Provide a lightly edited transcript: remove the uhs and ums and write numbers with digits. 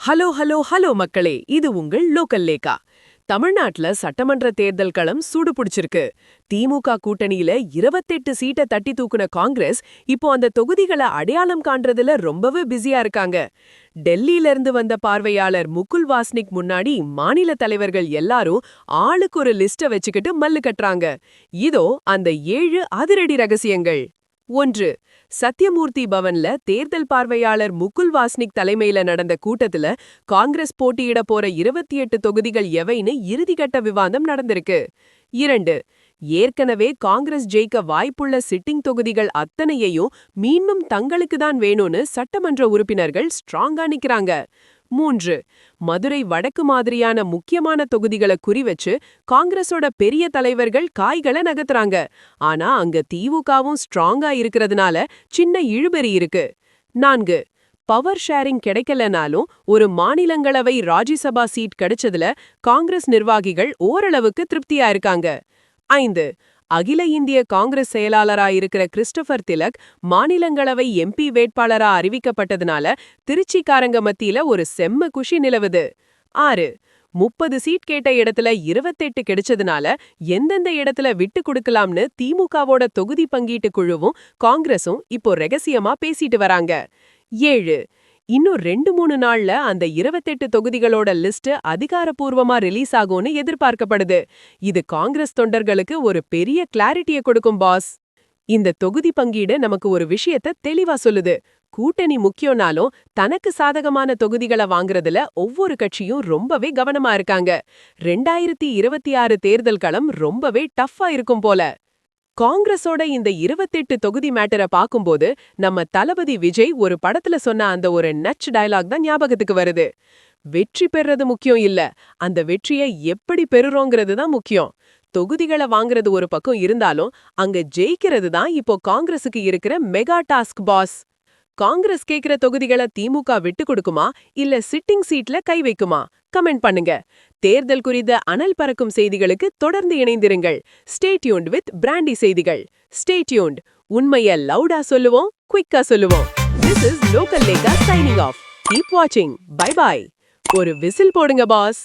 Hello hello hello மக்களே, இது உங்கள் லோக்கல் லேக்கா. தமிழ்நாட்டுல சட்டமன்ற தேர்தல் களம் சூடு பிடிச்சிருக்கு. திமுக கூட்டணியில 28 சீட்டை தட்டி தூக்குன காங்கிரஸ் இப்போ அந்த தொகுதிகளை அடையாளம் காண்றதுல ரொம்பவே பிஸியா இருக்காங்க. டெல்லியில இருந்து வந்த பார்வையாளர் முகுல் வாஸ்னிக் முன்னாடி மாநில தலைவர்கள் எல்லாரும் ஆளுக்கு ஒரு லிஸ்ட வச்சுக்கிட்டு மல்லு கட்டுறாங்க. இதோ அந்த 7 அதிரடி ரகசியங்கள். 1. சத்யமூர்த்தி பவன்ல தேர்தல் பார்வையாளர் முகுல் வாஸ்னிக் தலைமையில நடந்த கூட்டத்துல காங்கிரஸ் போட்டியிட போற 28 தொகுதிகள் எவைன்னு இறுதிக்கட்ட விவாதம் நடந்திருக்கு. 2. ஏற்கனவே காங்கிரஸ் ஜெயிக்க வாய்ப்புள்ள சிட்டிங் தொகுதிகள் அத்தனையையும் மீண்டும் தங்களுக்கு தான் வேணும்னு சட்டமன்ற உறுப்பினர்கள் ஸ்ட்ராங்கா நிக்கிறாங்க. 3. மதுரை வடக்கு மாதிரியான முக்கியமான தொகுதிகளை குறிவச்சு காங்கிரஸோட பெரிய தலைவர்கள் காய்களை நகர்த்துறாங்க. ஆனா அங்க திமுகவும் ஸ்ட்ராங்கா இருக்கிறதுனால சின்ன இழுபறி இருக்கு. 4. பவர் ஷேரிங் கிடைக்கலனாலும் ஒரு மாநிலங்களவை ராஜ்யசபா சீட் கிடைச்சதுல காங்கிரஸ் நிர்வாகிகள் ஓரளவுக்கு திருப்தியா இருக்காங்க. 5. அகில இந்திய காங்கிரஸ் செயலாளராயிருக்கிற கிறிஸ்டோபர் திலக் மாநிலங்களவை எம்பி வேட்பாளரா அறிவிக்கப்பட்டதுனால திருச்சிக்காரங்க மத்தியில ஒரு செம்ம குஷி நிலவுது. 6. 30 சீட் கேட்ட இடத்துல 28 கிடைச்சதுனால எந்தெந்த இடத்துல விட்டு கொடுக்கலாம்னு திமுகவோட தொகுதி பங்கீட்டு குழுவும் காங்கிரஸும் இப்போ ரகசியமா பேசிட்டு வராங்க. 7. இன்னும் 2-3 நாள்ல அந்த 28 தொகுதிகளோட லிஸ்ட் அதிகாரப்பூர்வமா ரிலீஸ் ஆகும்னு எதிர்பார்க்கப்படுது. இது காங்கிரஸ் தொண்டர்களுக்கு ஒரு பெரிய கிளாரிட்டியை கொடுக்கும் பாஸ். இந்த தொகுதி பங்கீடு நமக்கு ஒரு விஷயத்த தெளிவா சொல்லுது. கூட்டணி முக்கியம்னாலும் தனக்கு சாதகமான தொகுதிகளை வாங்குறதுல ஒவ்வொரு கட்சியும் ரொம்பவே கவனமா இருக்காங்க. 2026 தேர்தல் களம் ரொம்பவே டஃப்பா இருக்கும் போல. காங்கிரஸோட இந்த 28 தொகுதி மேட்டரை பாக்கும்போது நம்ம தளபதி விஜய் ஒரு படத்துல சொன்ன அந்த ஒரு நச் டயலாக் தான் ஞாபகத்துக்கு வருது. வெற்றி பெறது முக்கியம் இல்ல, அந்த வெற்றியை எப்படி பெறுறோங்கிறது தான் முக்கியம். தொகுதிகளை வாங்குறது ஒரு பக்கம் இருந்தாலும் அங்க ஜெயிக்கிறது தான் இப்போ காங்கிரஸுக்கு இருக்கிற மெகா டாஸ்க் பாஸ். காங்கிரஸ் கேக்குற தொகுதிகளை திமுக விட்டு கொடுக்குமா இல்ல சிட்டிங் சீட்ல கை வைக்குமா? கமெண்ட் பண்ணுங்க. தேர்தல் குறித்த அனல் பறக்கும் செய்திகளுக்கு தொடர்ந்து இணைந்திருங்கள். ஸ்டே டியூன்ட் வித் பிராண்டி செய்திகள். Stay tuned. உண்மைய லவுடா சொல்லுவோம், குயிக்கா சொல்லுவோம். திஸ் இஸ் லோக்கல் லேக்கா சைனிங் ஆஃப். கீப் வாட்சிங். Bye bye. ஒரு விசில் போடுங்க பாஸ்.